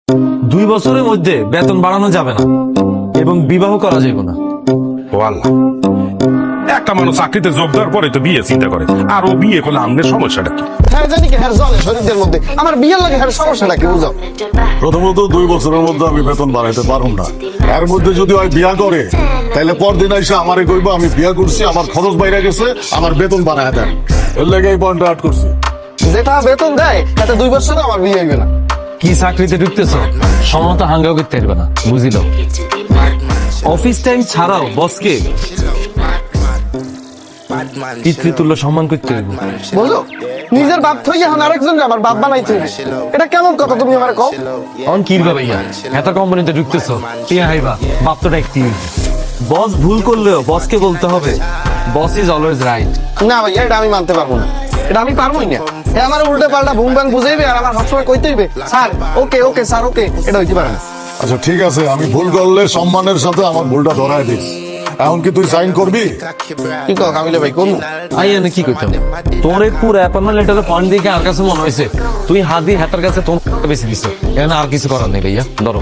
2 বছরের মধ্যে বেতন বাড়ানো যাবে না এবং বিবাহ করা যাবে না। ও আল্লাহ, একটা মানুষ চাকরিতে যোগ দেওয়ার পরে তো বিয়ে চিন্তা করে, আর ও বিয়ে করলে আমাদের সমস্যাটা কি? হ্যাঁ জানি কি হ্যাঁ জলে শরীরদের মধ্যে আমার বিয়ের লাগে হ্যাঁ সমস্যাটা কি বুঝো? প্রথমত 2 বছরের মধ্যে আমি বেতন বাড়াইতে পারবো না। এর মধ্যে যদি ওই বিয়া করে তাহলে পরদিন এসে আমারে কইবো আমি বিয়া করছি, আমার খরচ বাইরে গেছে, আমার বেতন বাড়ায় দেন। এর লেগে এই পয়েন্টটা আট করছি। যেটা বেতন দেয় তাতে 2 বছরে আমার বিয়ে হইবে না। কি চাকরিতে ঢুকতেছ সমত হাঙ্গাও করতে পারবে না, বুঝিল? অফিস টাইম ছাড়াও বসকে পিতৃতুল্য সম্মান করতে হইব। বুঝলো, নিজের বাপ থই এখন আরেকজনকে আমার বাপ বানাইতে হইবে। এটা কেমন কথা তুমি আমার কও? অন কি ভাইয়া, এত কোম্পানিতে ঢুকতেছ, টিয়া হাইবা বাপ তো ডাকতে হইবে। বস ভুল করলেও বসকে বলতে হবে বস ইজ অলওয়েজ রাইট। না ভাইয়া, এটা আমি মানতে পারবো না, এটা আমি পারবোই না। হ্যাঁ আমার উল্টা পাল্টা ভুং ভাং বুঝাইবে আর আমার সবসময় কইতে হইবে sir okay okay sir okay, এটা হইতে পারে না। আচ্ছা ঠিক আছে, আমি ভুল করলে সম্মানের সাথে আমার ভুলটা ধরায় দিস। এখন কি তুই সাইন করবি? কি কও কামিলে ভাই কোন? আই এনে কি করতাম তোর এই পুরো অ্যাপয়েন্টমেন্ট লেটারের পয়েন্ট দেখে আর কাছে মনে হয়েছে তুই হাত দিয়ে হাতের কাছে তোর বেশি দিছ। এখানে আর কিছু করার নেই ভাইয়া, ধরো।